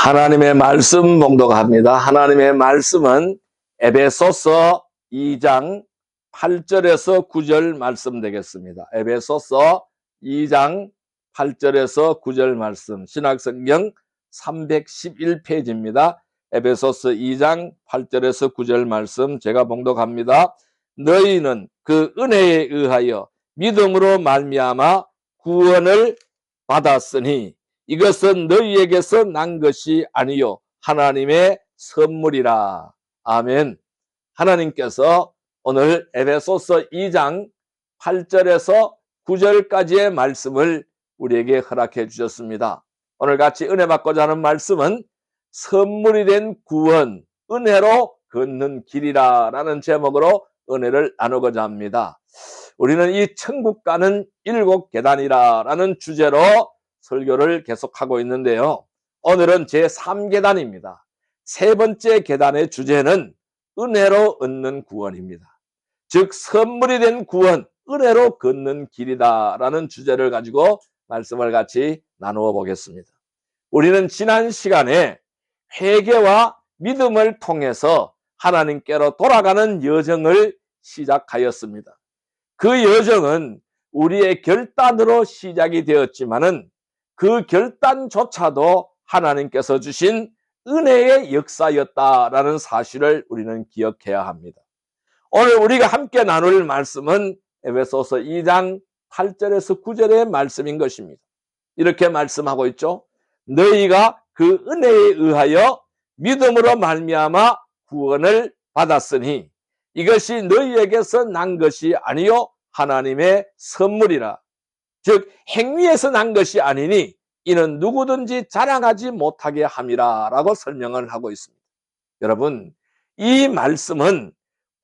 하나님의 말씀 봉독합니다. 하나님의 말씀은 에베소서 2장 8절에서 9절 말씀 되겠습니다. 에베소서 2장 8절에서 9절 말씀, 신약성경 311페이지입니다. 에베소서 2장 8절에서 9절 말씀 제가 봉독합니다. 너희는 그 은혜에 의하여 믿음으로 말미암아 구원을 받았으니 이것은 너희에게서 난 것이 아니요 하나님의 선물이라. 아멘. 하나님께서 오늘 에베소서 2장 8절에서 9절까지의 말씀을 우리에게 허락해 주셨습니다. 오늘 같이 은혜 받고자 하는 말씀은 선물이 된 구원, 은혜로 걷는 길이라 라는 제목으로 은혜를 나누고자 합니다. 우리는 이 천국 가는 7계단이라 라는 주제로 설교를 계속하고 있는데요. 오늘은 제3계단입니다. 세 번째 계단의 주제는 은혜로 얻는 구원입니다. 즉 선물이 된 구원, 은혜로 걷는 길이다 라는 주제를 가지고 말씀을 같이 나누어 보겠습니다. 우리는 지난 시간에 회개와 믿음을 통해서 하나님께로 돌아가는 여정을 시작하였습니다. 그 여정은 우리의 결단으로 시작이 되었지만은 그 결단조차도 하나님께서 주신 은혜의 역사였다라는 사실을 우리는 기억해야 합니다. 오늘 우리가 함께 나눌 말씀은 에베소서 2장 8절에서 9절의 말씀인 것입니다. 이렇게 말씀하고 있죠. 너희가 그 은혜에 의하여 믿음으로 말미암아 구원을 받았으니 이것이 너희에게서 난 것이 아니요 하나님의 선물이라. 즉 행위에서 난 것이 아니니 이는 누구든지 자랑하지 못하게 함이라 라고 설명을 하고 있습니다. 여러분, 이 말씀은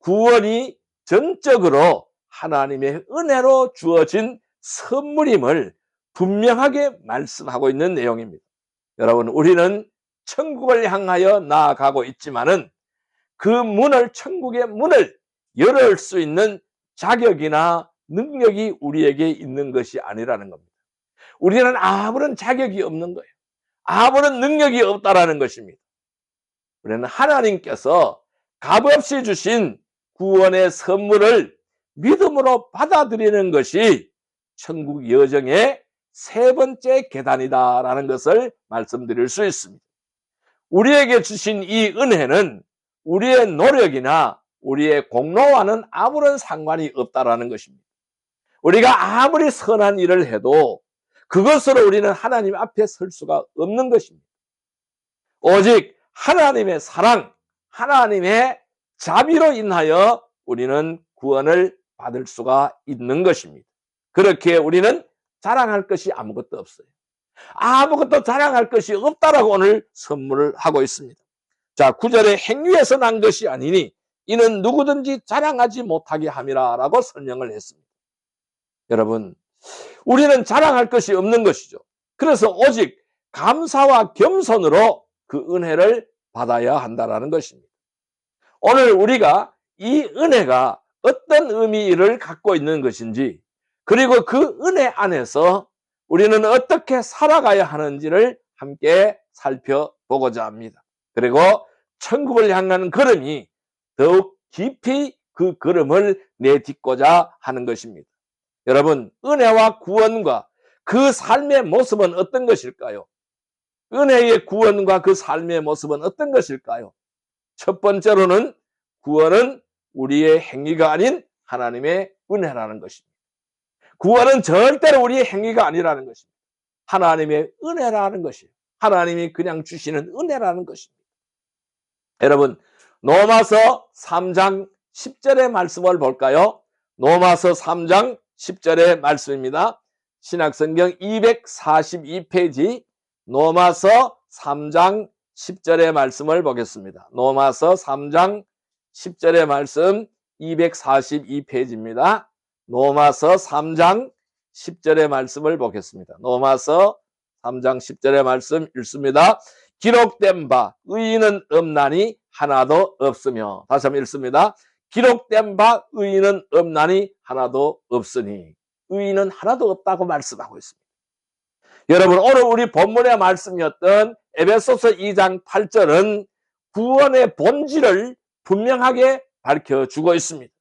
구원이 전적으로 하나님의 은혜로 주어진 선물임을 분명하게 말씀하고 있는 내용입니다. 여러분, 우리는 천국을 향하여 나아가고 있지만은 그 문을, 천국의 문을 열을 수 있는 자격이나 능력이 우리에게 있는 것이 아니라는 겁니다. 우리는 아무런 자격이 없는 거예요. 아무런 능력이 없다라는 것입니다. 우리는 하나님께서 값없이 주신 구원의 선물을 믿음으로 받아들이는 것이 천국 여정의 세 번째 계단이다라는 것을 말씀드릴 수 있습니다. 우리에게 주신 이 은혜는 우리의 노력이나 우리의 공로와는 아무런 상관이 없다라는 것입니다. 우리가 아무리 선한 일을 해도 그것으로 우리는 하나님 앞에 설 수가 없는 것입니다. 오직 하나님의 사랑, 하나님의 자비로 인하여 우리는 구원을 받을 수가 있는 것입니다. 그렇게 우리는 자랑할 것이 아무것도 없어요. 아무것도 자랑할 것이 없다라고 오늘 선물을 하고 있습니다. 자, 9절에 행위에서 난 것이 아니니 이는 누구든지 자랑하지 못하게 함이라 라고 설명을 했습니다. 여러분, 우리는 자랑할 것이 없는 것이죠. 그래서 오직 감사와 겸손으로 그 은혜를 받아야 한다는 것입니다. 오늘 우리가 이 은혜가 어떤 의미를 갖고 있는 것인지, 그리고 그 은혜 안에서 우리는 어떻게 살아가야 하는지를 함께 살펴보고자 합니다. 그리고 천국을 향하는 걸음이 더욱 깊이 그 걸음을 내딛고자 하는 것입니다. 여러분, 은혜와 구원과 그 삶의 모습은 어떤 것일까요? 은혜의 구원과 그 삶의 모습은 어떤 것일까요? 첫 번째로는 구원은 우리의 행위가 아닌 하나님의 은혜라는 것입니다. 구원은 절대로 우리의 행위가 아니라는 것입니다. 하나님의 은혜라는 것이에요. 하나님이 그냥 주시는 은혜라는 것입니다. 여러분, 로마서 3장 10절의 말씀을 볼까요? 로마서 3장 10절의 말씀입니다. 신약성경 242페이지 로마서 3장 10절의 말씀을 보겠습니다. 로마서 3장 10절의 말씀 242페이지입니다. 로마서 3장 10절의 말씀을 보겠습니다. 로마서 3장 10절의 말씀 읽습니다. 기록된 바 의인은 없나니 하나도 없으며, 다시 한번 읽습니다. 기록된 바 의인은 없나니 하나도 없으니, 의인은 하나도 없다고 말씀하고 있습니다. 여러분, 오늘 우리 본문의 말씀이었던 에베소서 2장 8절은 구원의 본질을 분명하게 밝혀주고 있습니다.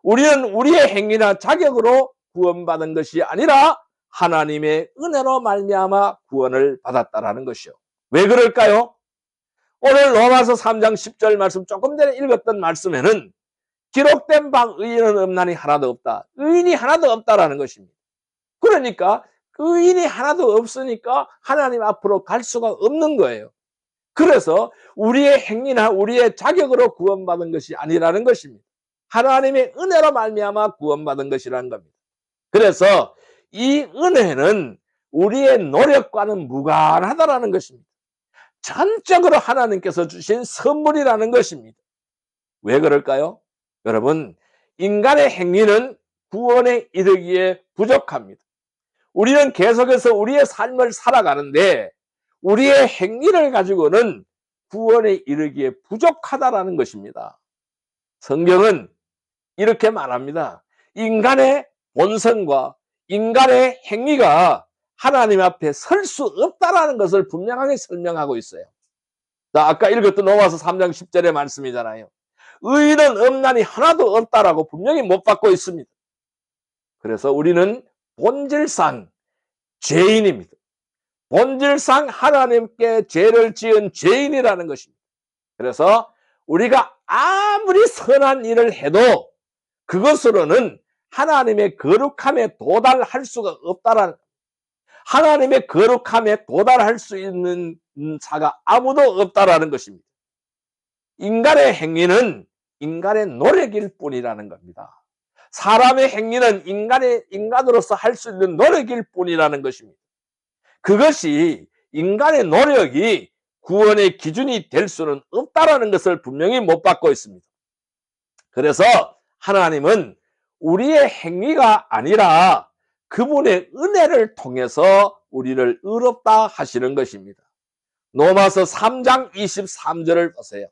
우리는 우리의 행위나 자격으로 구원받은 것이 아니라 하나님의 은혜로 말미암아 구원을 받았다라는 것이요. 왜 그럴까요? 오늘 로마서 3장 10절 말씀, 조금 전에 읽었던 말씀에는 기록된 바 의인은 없나니 하나도 없다. 의인이 하나도 없다라는 것입니다. 그러니까 의인이 하나도 없으니까 하나님 앞으로 갈 수가 없는 거예요. 그래서 우리의 행위나 우리의 자격으로 구원받은 것이 아니라는 것입니다. 하나님의 은혜로 말미암아 구원받은 것이라는 겁니다. 그래서 이 은혜는 우리의 노력과는 무관하다라는 것입니다. 전적으로 하나님께서 주신 선물이라는 것입니다. 왜 그럴까요? 여러분, 인간의 행위는 구원에 이르기에 부족합니다. 우리는 계속해서 우리의 삶을 살아가는데 우리의 행위를 가지고는 구원에 이르기에 부족하다라는 것입니다. 성경은 이렇게 말합니다. 인간의 본성과 인간의 행위가 하나님 앞에 설 수 없다라는 것을 분명하게 설명하고 있어요. 자, 아까 읽었던 로마서 3장 10절의 말씀이잖아요. 의인은 없나니 하나도 없다라고 분명히 못 받고 있습니다. 그래서 우리는 본질상 죄인입니다. 본질상 하나님께 죄를 지은 죄인이라는 것입니다. 그래서 우리가 아무리 선한 일을 해도 그것으로는 하나님의 거룩함에 도달할 수가 없다라는, 하나님의 거룩함에 도달할 수 있는 자가 아무도 없다라는 것입니다. 인간의 행위는 인간의 노력일 뿐이라는 겁니다. 사람의 행위는 인간으로서 할 수 있는 노력일 뿐이라는 것입니다. 그것이 인간의 노력이 구원의 기준이 될 수는 없다라는 것을 분명히 못 받고 있습니다. 그래서 하나님은 우리의 행위가 아니라 그분의 은혜를 통해서 우리를 의롭다 하시는 것입니다. 로마서 3장 23절을 보세요.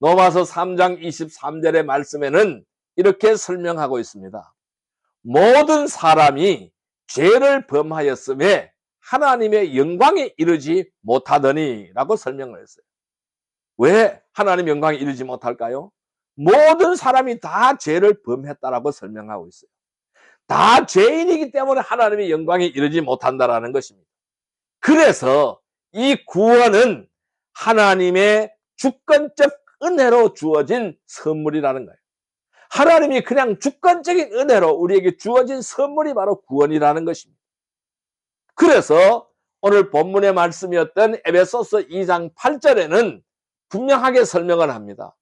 로마서 3장 23절의 말씀에는 이렇게 설명하고 있습니다. 모든 사람이 죄를 범하였음에 하나님의 영광에 이르지 못하더니 라고 설명을 했어요. 왜 하나님 영광에 이르지 못할까요? 모든 사람이 다 죄를 범했다라고 설명하고 있어요. 다 죄인이기 때문에 하나님의 영광에 이르지 못한다라는 것입니다. 그래서 이 구원은 하나님의 주권적 은혜로 주어진 선물이라는 거예요. 하나님이 그냥 주권적인 은혜로 우리에게 주어진 선물이 바로 구원이라는 것입니다. 그래서 오늘 본문의 말씀이었던 에베소서 2장 8절에는 분명하게 설명을 합니다.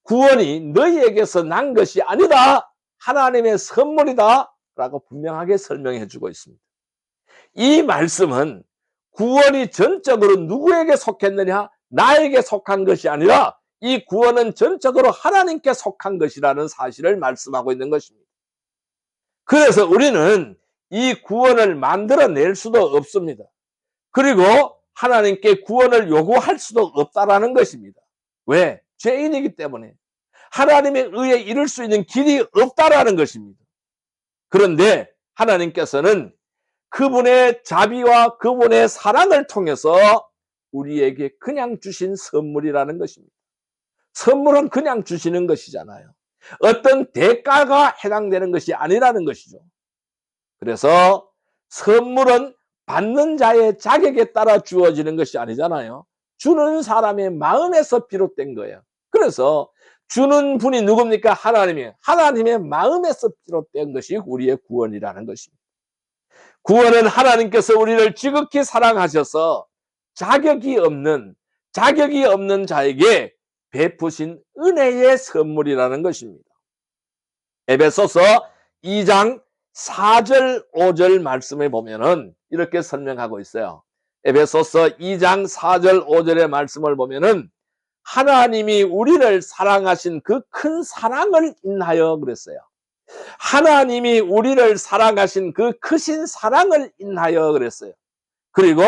구원이 너희에게서 난 것이 아니다. 하나님의 선물이다. 라고 분명하게 설명해 주고 있습니다. 이 말씀은 구원이 전적으로 누구에게 속했느냐? 나에게 속한 것이 아니라 이 구원은 전적으로 하나님께 속한 것이라는 사실을 말씀하고 있는 것입니다. 그래서 우리는 이 구원을 만들어낼 수도 없습니다. 그리고 하나님께 구원을 요구할 수도 없다라는 것입니다. 왜? 죄인이기 때문에 하나님의 의에 이를 수 있는 길이 없다라는 것입니다. 그런데 하나님께서는 그분의 자비와 그분의 사랑을 통해서 우리에게 그냥 주신 선물이라는 것입니다. 선물은 그냥 주시는 것이잖아요. 어떤 대가가 해당되는 것이 아니라는 것이죠. 그래서 선물은 받는 자의 자격에 따라 주어지는 것이 아니잖아요. 주는 사람의 마음에서 비롯된 거예요. 그래서 주는 분이 누굽니까? 하나님의 마음에서 비롯된 것이 우리의 구원이라는 것입니다. 구원은 하나님께서 우리를 지극히 사랑하셔서 자격이 없는 자에게 베푸신 은혜의 선물이라는 것입니다. 에베소서 2장 4절 5절 말씀에 보면은 이렇게 설명하고 있어요. 에베소서 2장 4절 5절의 말씀을 보면은 하나님이 우리를 사랑하신 그 큰 사랑을 인하여 그랬어요. 하나님이 우리를 사랑하신 그 크신 사랑을 인하여 그랬어요. 그리고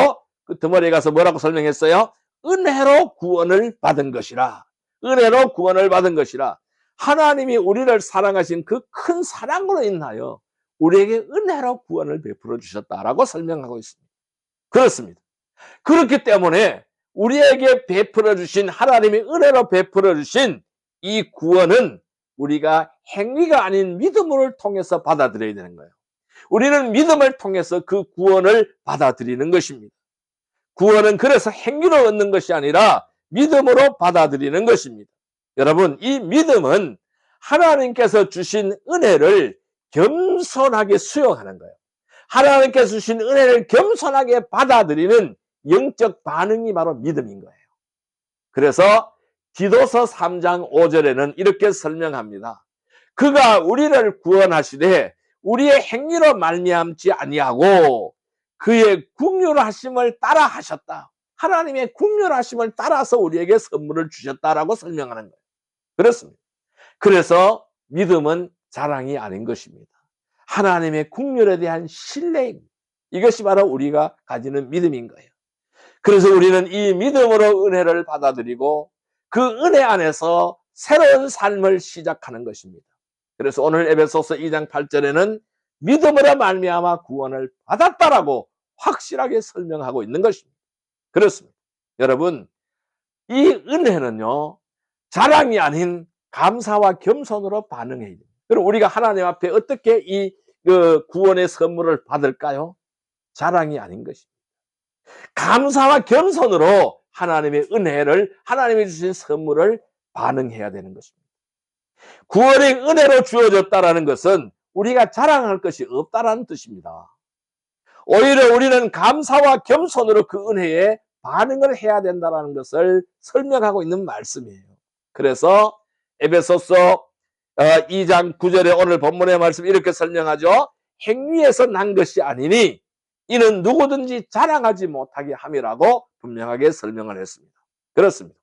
그 덩어리에 가서 뭐라고 설명했어요? 은혜로 구원을 받은 것이라. 은혜로 구원을 받은 것이라. 하나님이 우리를 사랑하신 그 큰 사랑으로 인하여 우리에게 은혜로 구원을 베풀어 주셨다라고 설명하고 있습니다. 그렇습니다. 그렇기 때문에 우리에게 베풀어 주신 하나님의 은혜로 베풀어 주신 이 구원은 우리가 행위가 아닌 믿음을 통해서 받아들여야 되는 거예요. 우리는 믿음을 통해서 그 구원을 받아들이는 것입니다. 구원은 그래서 행위로 얻는 것이 아니라 믿음으로 받아들이는 것입니다. 여러분, 이 믿음은 하나님께서 주신 은혜를 겸손하게 수용하는 거예요. 하나님께서 주신 은혜를 겸손하게 받아들이는 영적 반응이 바로 믿음인 거예요. 그래서 디도서 3장 5절에는 이렇게 설명합니다. 그가 우리를 구원하시되 우리의 행위로 말미암지 아니하고 그의 긍휼하심을 따라 하셨다. 하나님의 긍휼하심을 따라서 우리에게 선물을 주셨다라고 설명하는 거예요. 그렇습니다. 그래서 믿음은 자랑이 아닌 것입니다. 하나님의 긍휼에 대한 신뢰입니다. 이것이 바로 우리가 가지는 믿음인 거예요. 그래서 우리는 이 믿음으로 은혜를 받아들이고 그 은혜 안에서 새로운 삶을 시작하는 것입니다. 그래서 오늘 에베소서 2장 8절에는 믿음으로 말미암아 구원을 받았다라고 확실하게 설명하고 있는 것입니다. 그렇습니다. 여러분, 이 은혜는요, 자랑이 아닌 감사와 겸손으로 반응해야 됩니다. 그럼 우리가 하나님 앞에 어떻게 이 구원의 선물을 받을까요? 자랑이 아닌 것입니다. 감사와 겸손으로 하나님의 은혜를, 하나님이 주신 선물을 반응해야 되는 것입니다. 구원의 은혜로 주어졌다라는 것은 우리가 자랑할 것이 없다라는 뜻입니다. 오히려 우리는 감사와 겸손으로 그 은혜에 반응을 해야 된다는 것을 설명하고 있는 말씀이에요. 그래서 에베소서 2장 9절에 오늘 본문의 말씀 이렇게 설명하죠. 행위에서 난 것이 아니니 이는 누구든지 자랑하지 못하게 함이라고 분명하게 설명을 했습니다. 그렇습니다.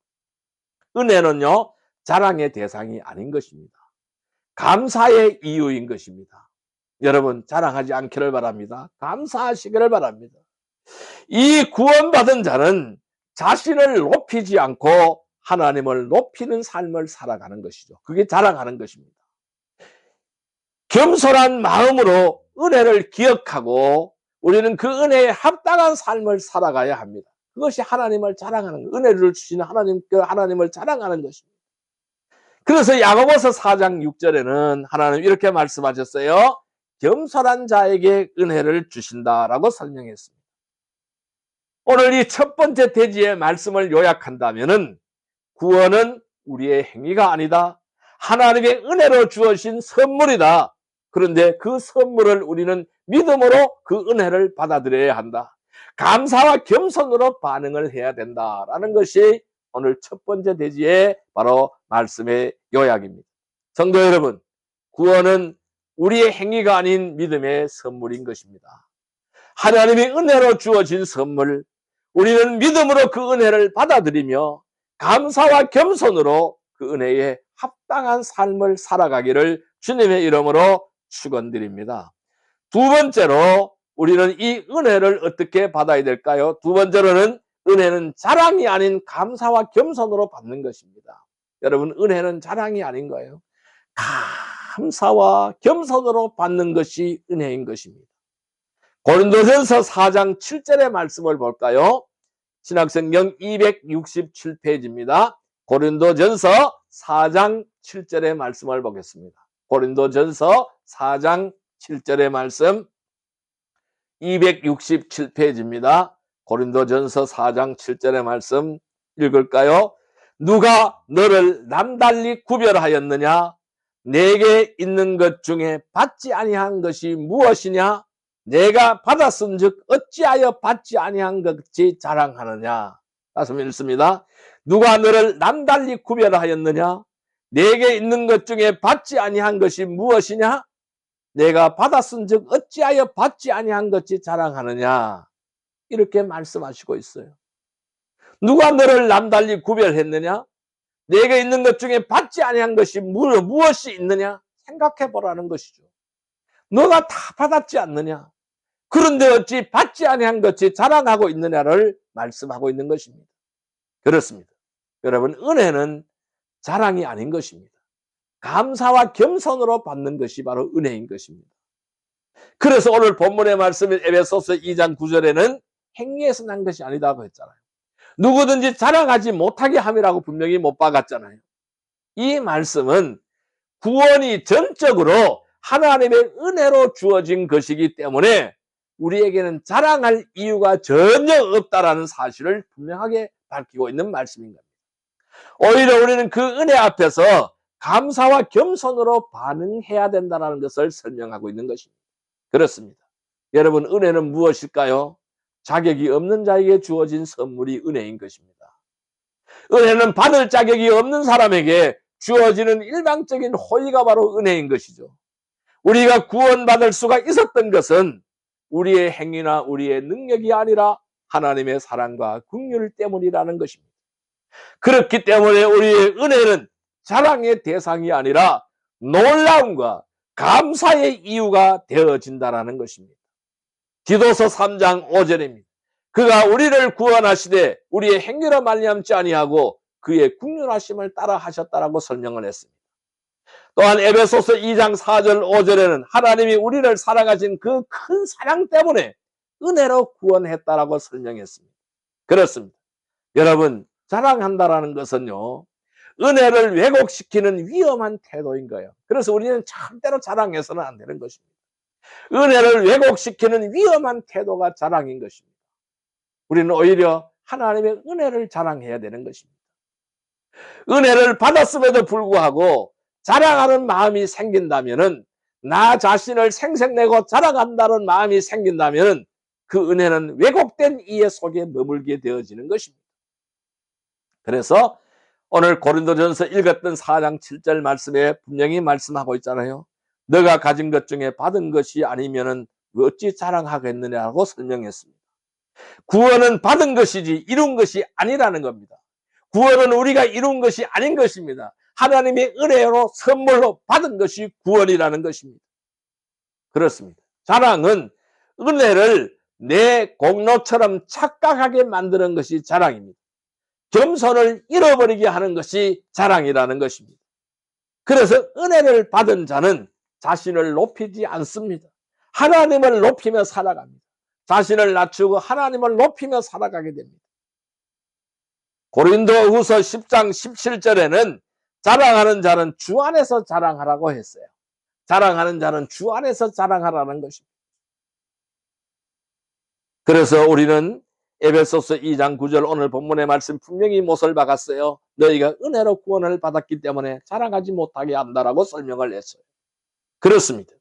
은혜는요, 자랑의 대상이 아닌 것입니다. 감사의 이유인 것입니다. 여러분, 자랑하지 않기를 바랍니다. 감사하시기를 바랍니다. 이 구원받은 자는 자신을 높이지 않고 하나님을 높이는 삶을 살아가는 것이죠. 그게 자랑하는 것입니다. 겸손한 마음으로 은혜를 기억하고 우리는 그 은혜에 합당한 삶을 살아가야 합니다. 그것이 하나님을 자랑하는 것, 은혜를 주시는 하나님을 자랑하는 것입니다. 그래서 야고보서 4장 6절에는 하나님 이렇게 말씀하셨어요. 겸손한 자에게 은혜를 주신다라고 설명했습니다. 오늘 이 첫 번째 대지의 말씀을 요약한다면은 구원은 우리의 행위가 아니다. 하나님의 은혜로 주어진 선물이다. 그런데 그 선물을 우리는 믿음으로 그 은혜를 받아들여야 한다. 감사와 겸손으로 반응을 해야 된다라는 것이 오늘 첫 번째 대지의 바로 말씀의 요약입니다. 성도 여러분, 구원은 우리의 행위가 아닌 믿음의 선물인 것입니다. 하나님의 은혜로 주어진 선물, 우리는 믿음으로 그 은혜를 받아들이며 감사와 겸손으로 그 은혜에 합당한 삶을 살아가기를 주님의 이름으로 축원드립니다. 두 번째로 우리는 이 은혜를 어떻게 받아야 될까요? 두 번째로는 은혜는 자랑이 아닌 감사와 겸손으로 받는 것입니다. 여러분, 은혜는 자랑이 아닌 거예요. 감사와 겸손으로 받는 것이 은혜인 것입니다. 고린도전서 4장 7절의 말씀을 볼까요? 신약성경 267페이지입니다. 고린도전서 4장 7절의 말씀을 보겠습니다. 고린도전서 4장 7절의 말씀 267페이지입니다. 고린도전서 4장 7절의 말씀 읽을까요? 누가 너를 남달리 구별하였느냐? 내게 있는 것 중에 받지 아니한 것이 무엇이냐? 내가 받았은즉 어찌하여 받지 아니한 것이 자랑하느냐? 다시 읽습니다. 누가 너를 남달리 구별하였느냐? 내게 있는 것 중에 받지 아니한 것이 무엇이냐? 내가 받았은즉 어찌하여 받지 아니한 것이 자랑하느냐? 이렇게 말씀하시고 있어요. 누가 너를 남달리 구별했느냐? 내게 있는 것 중에 받지 아니한 것이 무엇이 있느냐? 생각해 보라는 것이죠. 너가 다 받았지 않느냐? 그런데 어찌 받지 아니한 것이 자랑하고 있느냐를 말씀하고 있는 것입니다. 그렇습니다. 여러분, 은혜는 자랑이 아닌 것입니다. 감사와 겸손으로 받는 것이 바로 은혜인 것입니다. 그래서 오늘 본문의 말씀인 에베소서 2장 9절에는 행위에서 난 것이 아니다고 했잖아요. 누구든지 자랑하지 못하게 함이라고 분명히 못 박았잖아요. 이 말씀은 구원이 전적으로 하나님의 은혜로 주어진 것이기 때문에 우리에게는 자랑할 이유가 전혀 없다라는 사실을 분명하게 밝히고 있는 말씀인 겁니다. 오히려 우리는 그 은혜 앞에서 감사와 겸손으로 반응해야 된다는 것을 설명하고 있는 것입니다. 그렇습니다. 여러분, 은혜는 무엇일까요? 자격이 없는 자에게 주어진 선물이 은혜인 것입니다. 은혜는 받을 자격이 없는 사람에게 주어지는 일방적인 호의가 바로 은혜인 것이죠. 우리가 구원받을 수가 있었던 것은 우리의 행위나 우리의 능력이 아니라 하나님의 사랑과 긍휼 때문이라는 것입니다. 그렇기 때문에 우리의 은혜는 자랑의 대상이 아니라 놀라움과 감사의 이유가 되어진다는 것입니다. 디도서 3장 5절입니다. 그가 우리를 구원하시되 우리의 행위로 말미암지 아니하고 그의 긍휼하심을 따라 하셨다라고 설명을 했습니다. 또한 에베소서 2장 4절 5절에는 하나님이 우리를 사랑하신 그 큰 사랑 때문에 은혜로 구원했다라고 설명했습니다. 그렇습니다. 여러분, 자랑한다라는 것은요, 은혜를 왜곡시키는 위험한 태도인 거예요. 그래서 우리는 절대로 자랑해서는 안 되는 것입니다. 은혜를 왜곡시키는 위험한 태도가 자랑인 것입니다. 우리는 오히려 하나님의 은혜를 자랑해야 되는 것입니다. 은혜를 받았음에도 불구하고 자랑하는 마음이 생긴다면은, 나 자신을 생색내고 자랑한다는 마음이 생긴다면은 그 은혜는 왜곡된 이해 속에 머물게 되어지는 것입니다. 그래서 오늘 고린도전서 읽었던 4장 7절 말씀에 분명히 말씀하고 있잖아요. 너가 가진 것 중에 받은 것이 아니면은 어찌 자랑하겠느냐고 설명했습니다. 구원은 받은 것이지 이룬 것이 아니라는 겁니다. 구원은 우리가 이룬 것이 아닌 것입니다. 하나님의 은혜로 선물로 받은 것이 구원이라는 것입니다. 그렇습니다. 자랑은 은혜를 내 공로처럼 착각하게 만드는 것이 자랑입니다. 겸손을 잃어버리게 하는 것이 자랑이라는 것입니다. 그래서 은혜를 받은 자는 자신을 높이지 않습니다. 하나님을 높이며 살아갑니다. 자신을 낮추고 하나님을 높이며 살아가게 됩니다. 고린도후서 10장 17절에는 자랑하는 자는 주 안에서 자랑하라고 했어요. 자랑하는 자는 주 안에서 자랑하라는 것입니다. 그래서 우리는 에베소서 2장 9절 오늘 본문의 말씀 분명히 못을 박았어요. 너희가 은혜로 구원을 받았기 때문에 자랑하지 못하게 한다라고 설명을 했어요. 그렇습니다.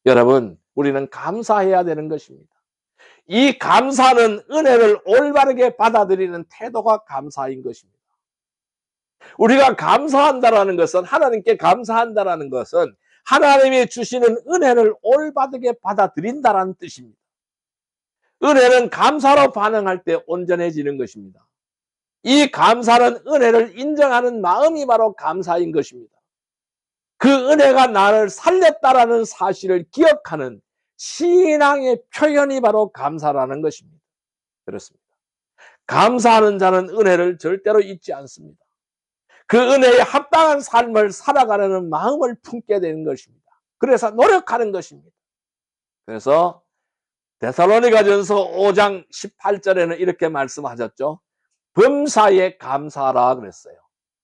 여러분, 우리는 감사해야 되는 것입니다. 이 감사는 은혜를 올바르게 받아들이는 태도가 감사인 것입니다. 우리가 감사한다라는 것은, 하나님께 감사한다라는 것은 하나님이 주시는 은혜를 올바르게 받아들인다라는 뜻입니다. 은혜는 감사로 반응할 때 온전해지는 것입니다. 이 감사는 은혜를 인정하는 마음이 바로 감사인 것입니다. 그 은혜가 나를 살렸다라는 사실을 기억하는 신앙의 표현이 바로 감사라는 것입니다. 그렇습니다. 감사하는 자는 은혜를 절대로 잊지 않습니다. 그 은혜에 합당한 삶을 살아가려는 마음을 품게 되는 것입니다. 그래서 노력하는 것입니다. 그래서 데살로니가전서 5장 18절에는 이렇게 말씀하셨죠. 범사에 감사하라 그랬어요.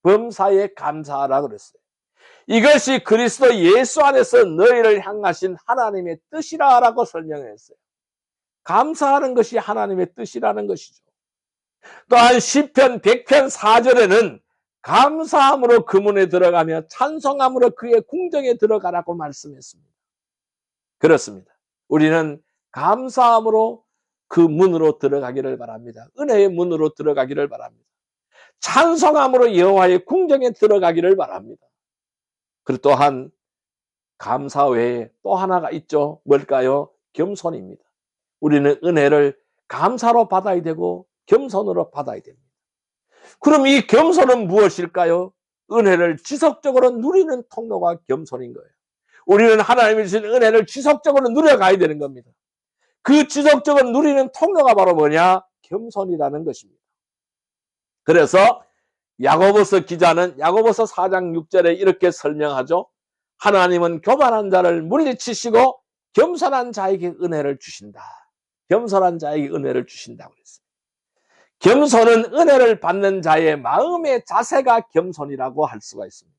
범사에 감사하라 그랬어요. 이것이 그리스도 예수 안에서 너희를 향하신 하나님의 뜻이라고 설명했어요. 감사하는 것이 하나님의 뜻이라는 것이죠. 또한 시편 100편 4절에는 감사함으로 그 문에 들어가며 찬송함으로 그의 궁정에 들어가라고 말씀했습니다. 그렇습니다. 우리는 감사함으로 그 문으로 들어가기를 바랍니다. 은혜의 문으로 들어가기를 바랍니다. 찬송함으로 여호와의 궁정에 들어가기를 바랍니다. 그리고 또한 감사 외에 또 하나가 있죠. 뭘까요? 겸손입니다. 우리는 은혜를 감사로 받아야 되고 겸손으로 받아야 됩니다. 그럼 이 겸손은 무엇일까요? 은혜를 지속적으로 누리는 통로가 겸손인 거예요. 우리는 하나님이 주신 은혜를 지속적으로 누려가야 되는 겁니다. 그 지속적으로 누리는 통로가 바로 뭐냐? 겸손이라는 것입니다. 그래서 야고보서 기자는 야고보서 4장 6절에 이렇게 설명하죠. 하나님은 교만한 자를 물리치시고 겸손한 자에게 은혜를 주신다. 겸손한 자에게 은혜를 주신다고 그랬어요. 겸손은 은혜를 받는 자의 마음의 자세가 겸손이라고 할 수가 있습니다.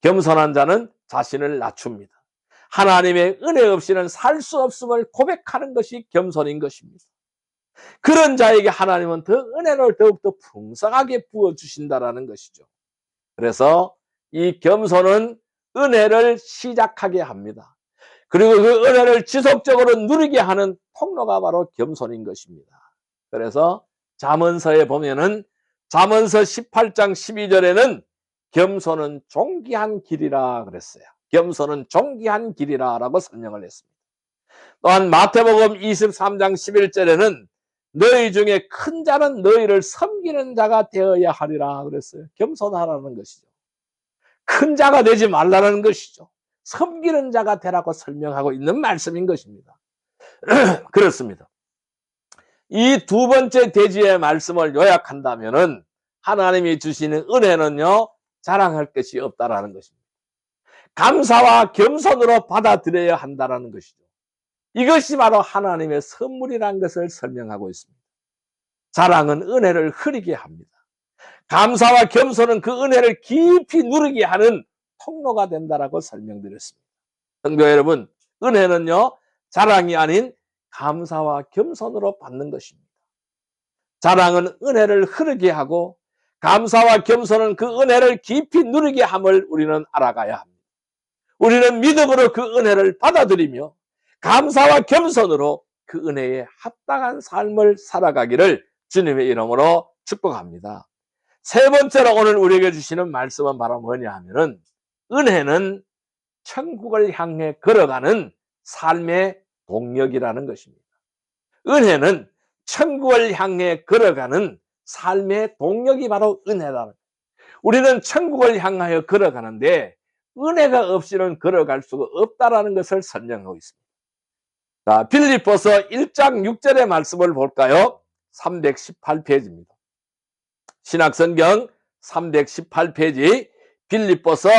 겸손한 자는 자신을 낮춥니다. 하나님의 은혜 없이는 살 수 없음을 고백하는 것이 겸손인 것입니다. 그런 자에게 하나님은 더 은혜를 더욱더 풍성하게 부어주신다는 것이죠. 그래서 이 겸손은 은혜를 시작하게 합니다. 그리고 그 은혜를 지속적으로 누리게 하는 통로가 바로 겸손인 것입니다. 그래서 잠언서에 보면은 잠언서 18장 12절에는 겸손은 존귀한 길이라 그랬어요. 겸손은 존귀한 길이라 라고 설명을 했습니다. 또한 마태복음 23장 11절에는 너희 중에 큰 자는 너희를 섬기는 자가 되어야 하리라 그랬어요. 겸손하라는 것이죠. 큰 자가 되지 말라는 것이죠. 섬기는 자가 되라고 설명하고 있는 말씀인 것입니다. 그렇습니다. 이 두 번째 대지의 말씀을 요약한다면은 하나님이 주시는 은혜는요, 자랑할 것이 없다라는 것입니다. 감사와 겸손으로 받아들여야 한다는 것이죠. 이것이 바로 하나님의 선물이라는 것을 설명하고 있습니다. 자랑은 은혜를 흐리게 합니다. 감사와 겸손은 그 은혜를 깊이 누리게 하는 통로가 된다라고 설명드렸습니다. 성도 여러분, 은혜는요, 자랑이 아닌 감사와 겸손으로 받는 것입니다. 자랑은 은혜를 흐르게 하고 감사와 겸손은 그 은혜를 깊이 누리게 함을 우리는 알아가야 합니다. 우리는 믿음으로 그 은혜를 받아들이며 감사와 겸손으로 그 은혜에 합당한 삶을 살아가기를 주님의 이름으로 축복합니다. 세 번째로 오늘 우리에게 주시는 말씀은 바로 뭐냐 하면은 은혜는 천국을 향해 걸어가는 삶의 동력이라는 것입니다. 은혜는 천국을 향해 걸어가는 삶의 동력이 바로 은혜다. 우리는 천국을 향하여 걸어가는데 은혜가 없이는 걸어갈 수가 없다라는 것을 설명하고 있습니다. 자, 빌립보서 1장 6절의 말씀을 볼까요? 318페이지입니다. 신약성경 318페이지 빌립보서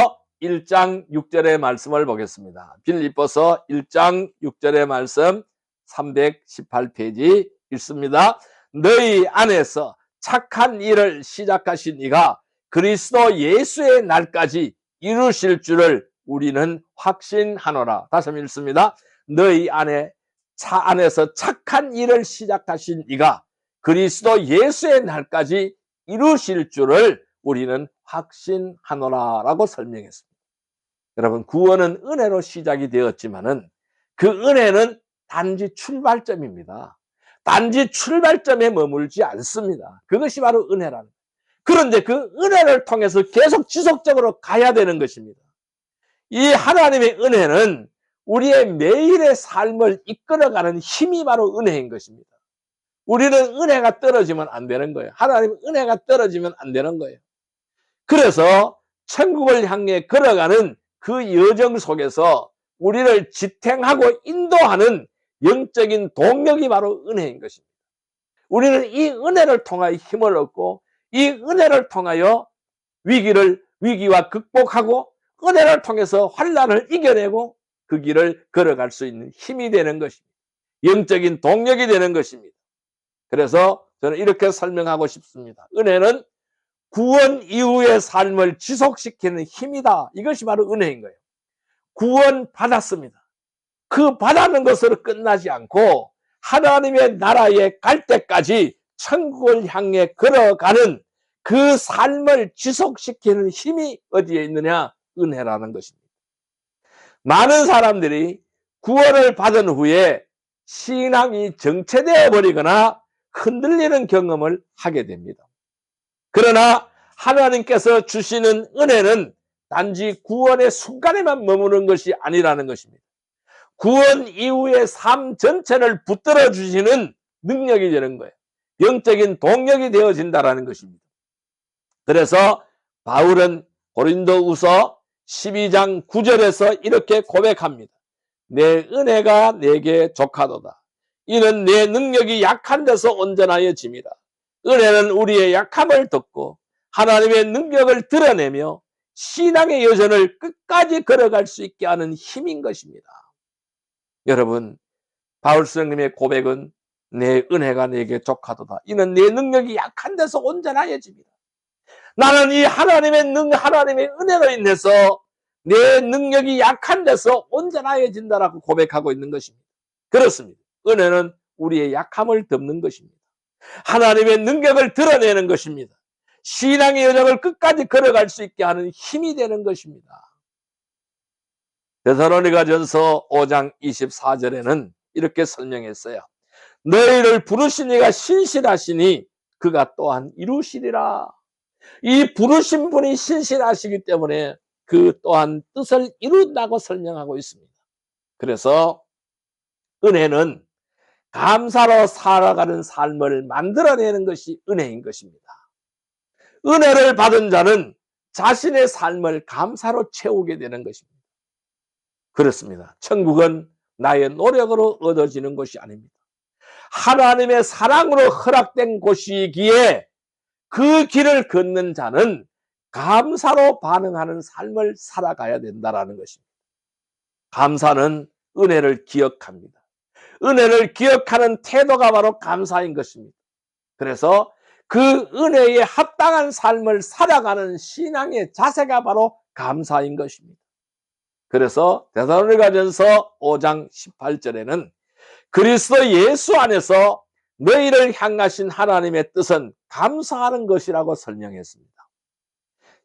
1장 6절의 말씀을 보겠습니다. 빌립보서 1장 6절의 말씀 318페이지 읽습니다. 너희 안에서 착한 일을 시작하신 이가 그리스도 예수의 날까지 이루실 줄을 우리는 확신하노라. 다시 한번 읽습니다. 너희 안에서 착한 일을 시작하신 이가 그리스도 예수의 날까지 이루실 줄을 우리는 확신하노라 라고 설명했습니다. 여러분, 구원은 은혜로 시작이 되었지만은 그 은혜는 단지 출발점입니다. 단지 출발점에 머물지 않습니다. 그것이 바로 은혜라는 거예요. 그런데 그 은혜를 통해서 계속 지속적으로 가야 되는 것입니다. 이 하나님의 은혜는 우리의 매일의 삶을 이끌어가는 힘이 바로 은혜인 것입니다. 우리는 은혜가 떨어지면 안 되는 거예요. 하나님은 은혜가 떨어지면 안 되는 거예요. 그래서 천국을 향해 걸어가는 그 여정 속에서 우리를 지탱하고 인도하는 영적인 동력이 바로 은혜인 것입니다. 우리는 이 은혜를 통하여 힘을 얻고 이 은혜를 통하여 위기와 극복하고 은혜를 통해서 환난을 이겨내고 그 길을 걸어갈 수 있는 힘이 되는 것입니다. 영적인 동력이 되는 것입니다. 그래서 저는 이렇게 설명하고 싶습니다. 은혜는 구원 이후의 삶을 지속시키는 힘이다. 이것이 바로 은혜인 거예요. 구원 받았습니다. 그 받았는 것으로 끝나지 않고 하나님의 나라에 갈 때까지 천국을 향해 걸어가는 그 삶을 지속시키는 힘이 어디에 있느냐? 은혜라는 것입니다. 많은 사람들이 구원을 받은 후에 신앙이 정체되어 버리거나 흔들리는 경험을 하게 됩니다. 그러나 하나님께서 주시는 은혜는 단지 구원의 순간에만 머무는 것이 아니라는 것입니다. 구원 이후의 삶 전체를 붙들어 주시는 능력이 되는 거예요. 영적인 동력이 되어진다는 것입니다. 그래서 바울은 고린도후서 12장 9절에서 이렇게 고백합니다. 내 은혜가 내게 족하도다. 이는 내 능력이 약한 데서 온전하여 짐이라. 은혜는 우리의 약함을 덮고 하나님의 능력을 드러내며 신앙의 여정을 끝까지 걸어갈 수 있게 하는 힘인 것입니다. 여러분, 바울 스님의 고백은 내 은혜가 내게 족하도다. 이는 내 능력이 약한 데서 온전하여집니다. 나는 이 하나님의 은혜로 인해서 내 능력이 약한 데서 온전하여진다라고 고백하고 있는 것입니다. 그렇습니다. 은혜는 우리의 약함을 덮는 것입니다. 하나님의 능력을 드러내는 것입니다. 신앙의 여정을 끝까지 걸어갈 수 있게 하는 힘이 되는 것입니다. 데살로니가전서 5장 24절에는 이렇게 설명했어요. 너희를 부르신 이가 신실하시니 그가 또한 이루시리라. 이 부르신 분이 신실하시기 때문에 그 또한 뜻을 이룬다고 설명하고 있습니다. 그래서 은혜는 감사로 살아가는 삶을 만들어내는 것이 은혜인 것입니다. 은혜를 받은 자는 자신의 삶을 감사로 채우게 되는 것입니다. 그렇습니다. 천국은 나의 노력으로 얻어지는 것이 아닙니다. 하나님의 사랑으로 허락된 곳이기에 그 길을 걷는 자는 감사로 반응하는 삶을 살아가야 된다는 것입니다. 감사는 은혜를 기억합니다. 은혜를 기억하는 태도가 바로 감사인 것입니다. 그래서 그 은혜에 합당한 삶을 살아가는 신앙의 자세가 바로 감사인 것입니다. 그래서 데살로니가전서 5장 18절에는 그리스도 예수 안에서 너희를 향하신 하나님의 뜻은 감사하는 것이라고 설명했습니다.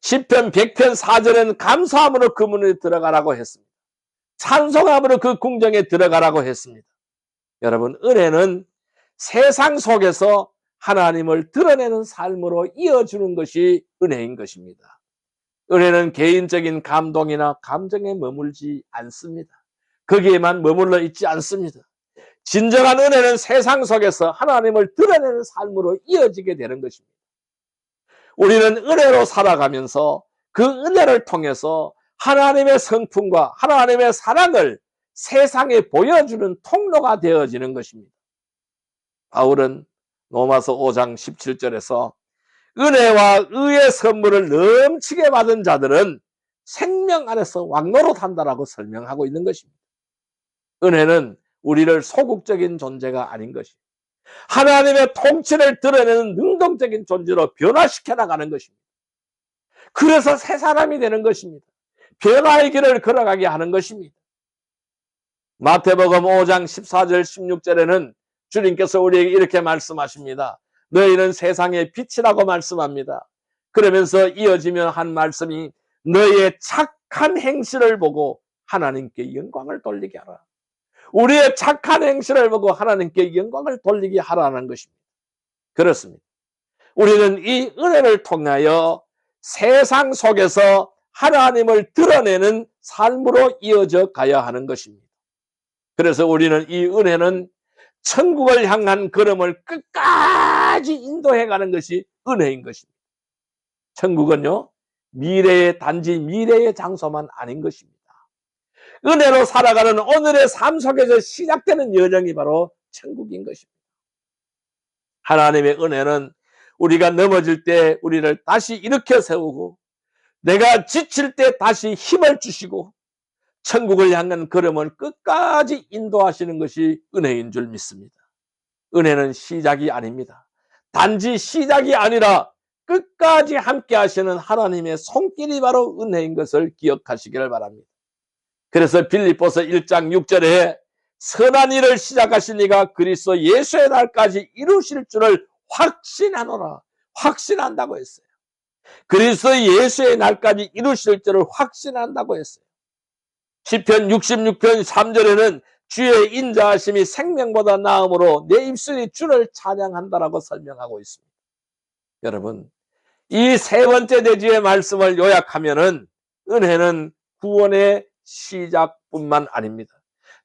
시편 100편 4절에는 감사함으로 그 문에 들어가라고 했습니다. 찬송함으로 그 궁정에 들어가라고 했습니다. 여러분, 은혜는 세상 속에서 하나님을 드러내는 삶으로 이어주는 것이 은혜인 것입니다. 은혜는 개인적인 감동이나 감정에 머물지 않습니다. 거기에만 머물러 있지 않습니다. 진정한 은혜는 세상 속에서 하나님을 드러내는 삶으로 이어지게 되는 것입니다. 우리는 은혜로 살아가면서 그 은혜를 통해서 하나님의 성품과 하나님의 사랑을 세상에 보여주는 통로가 되어지는 것입니다. 바울은 로마서 5장 17절에서 은혜와 의의 선물을 넘치게 받은 자들은 생명 안에서 왕노릇한다라고 설명하고 있는 것입니다. 은혜는 우리를 소극적인 존재가 아닌 것입니다. 하나님의 통치를 드러내는 능동적인 존재로 변화시켜 나가는 것입니다. 그래서 새 사람이 되는 것입니다. 변화의 길을 걸어가게 하는 것입니다. 마태복음 5장 14절 16절에는 주님께서 우리에게 이렇게 말씀하십니다. 너희는 세상의 빛이라고 말씀합니다. 그러면서 이어지면 한 말씀이 너희의 착한 행실을 보고 하나님께 영광을 돌리게 하라. 우리의 착한 행실을 보고 하나님께 영광을 돌리게 하라는 것입니다. 그렇습니다. 우리는 이 은혜를 통하여 세상 속에서 하나님을 드러내는 삶으로 이어져 가야 하는 것입니다. 그래서 우리는 이 은혜는 천국을 향한 걸음을 끝까지 인도해 가는 것이 은혜인 것입니다. 천국은요, 단지 미래의 장소만 아닌 것입니다. 은혜로 살아가는 오늘의 삶 속에서 시작되는 여정이 바로 천국인 것입니다. 하나님의 은혜는 우리가 넘어질 때 우리를 다시 일으켜 세우고 내가 지칠 때 다시 힘을 주시고 천국을 향한 걸음을 끝까지 인도하시는 것이 은혜인 줄 믿습니다. 은혜는 시작이 아닙니다. 단지 시작이 아니라 끝까지 함께 하시는 하나님의 손길이 바로 은혜인 것을 기억하시기를 바랍니다. 그래서 빌립보서 1장 6절에 선한 일을 시작하신 이가 그리스도 예수의 날까지 이루실 줄을 확신하노라. 확신한다고 했어요. 그리스도 예수의 날까지 이루실 줄을 확신한다고 했어요. 시편 66편 3절에는 주의 인자하심이 생명보다 나음으로 내 입술이 주를 찬양한다라고 설명하고 있습니다. 여러분, 이 세 번째 대지의 말씀을 요약하면은 은혜는 구원의 시작뿐만 아닙니다.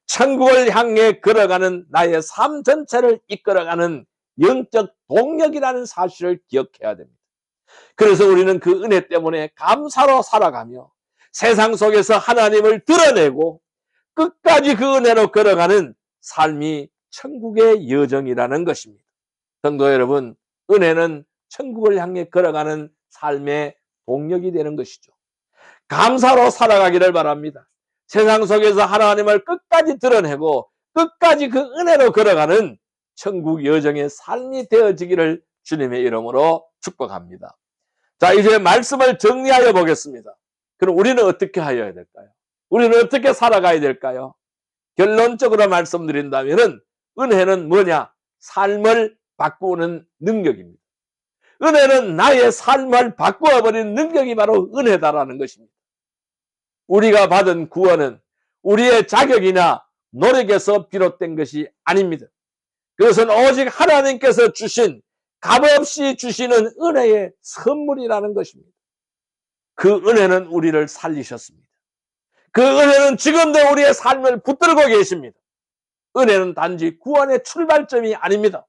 천국을 향해 걸어가는 나의 삶 전체를 이끌어가는 영적 동력이라는 사실을 기억해야 됩니다. 그래서 우리는 그 은혜 때문에 감사로 살아가며 세상 속에서 하나님을 드러내고 끝까지 그 은혜로 걸어가는 삶이 천국의 여정이라는 것입니다. 성도 여러분, 은혜는 천국을 향해 걸어가는 삶의 동력이 되는 것이죠. 감사로 살아가기를 바랍니다. 세상 속에서 하나님을 끝까지 드러내고 끝까지 그 은혜로 걸어가는 천국 여정의 삶이 되어지기를 주님의 이름으로 축복합니다. 자, 이제 말씀을 정리하여 보겠습니다. 그럼 우리는 어떻게 하여야 될까요? 우리는 어떻게 살아가야 될까요? 결론적으로 말씀드린다면은 은혜는 뭐냐? 삶을 바꾸는 능력입니다. 은혜는 나의 삶을 바꾸어버리는 능력이 바로 은혜다라는 것입니다. 우리가 받은 구원은 우리의 자격이나 노력에서 비롯된 것이 아닙니다. 그것은 오직 하나님께서 주신 값없이 주시는 은혜의 선물이라는 것입니다. 그 은혜는 우리를 살리셨습니다. 그 은혜는 지금도 우리의 삶을 붙들고 계십니다. 은혜는 단지 구원의 출발점이 아닙니다.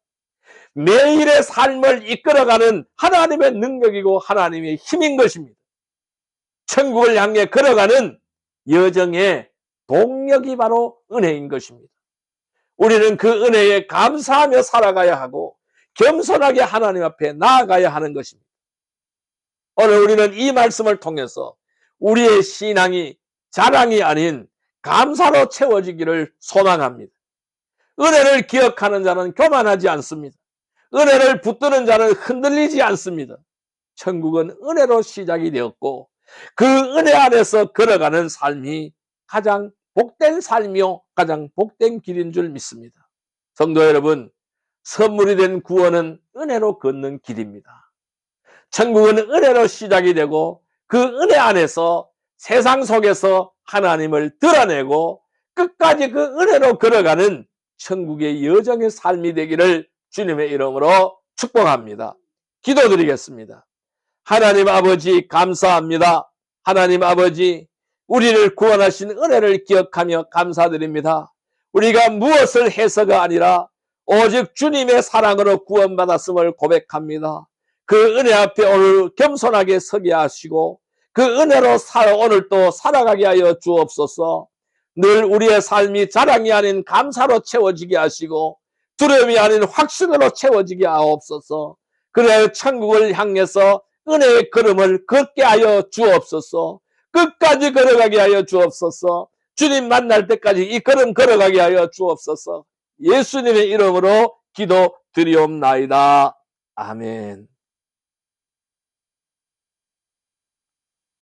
매일의 삶을 이끌어가는 하나님의 능력이고 하나님의 힘인 것입니다. 천국을 향해 걸어가는 여정의 동력이 바로 은혜인 것입니다. 우리는 그 은혜에 감사하며 살아가야 하고 겸손하게 하나님 앞에 나아가야 하는 것입니다. 오늘 우리는 이 말씀을 통해서 우리의 신앙이 자랑이 아닌 감사로 채워지기를 소망합니다. 은혜를 기억하는 자는 교만하지 않습니다. 은혜를 붙드는 자는 흔들리지 않습니다. 천국은 은혜로 시작이 되었고 그 은혜 안에서 걸어가는 삶이 가장 복된 삶이요 가장 복된 길인 줄 믿습니다. 성도 여러분, 선물이 된 구원은 은혜로 걷는 길입니다. 천국은 은혜로 시작이 되고 그 은혜 안에서 세상 속에서 하나님을 드러내고 끝까지 그 은혜로 걸어가는 천국의 여정의 삶이 되기를 주님의 이름으로 축복합니다. 기도드리겠습니다. 하나님 아버지 감사합니다. 하나님 아버지, 우리를 구원하신 은혜를 기억하며 감사드립니다. 우리가 무엇을 해서가 아니라 오직 주님의 사랑으로 구원받았음을 고백합니다. 그 은혜 앞에 오늘 겸손하게 서게 하시고 그 은혜로 오늘 또 살아가게 하여 주옵소서. 늘 우리의 삶이 자랑이 아닌 감사로 채워지게 하시고 두려움이 아닌 확신으로 채워지게 하옵소서. 그래야 천국을 향해서 은혜의 걸음을 걷게 하여 주옵소서. 끝까지 걸어가게 하여 주옵소서. 주님 만날 때까지 이 걸음 걸어가게 하여 주옵소서. 예수님의 이름으로 기도드리옵나이다. 아멘.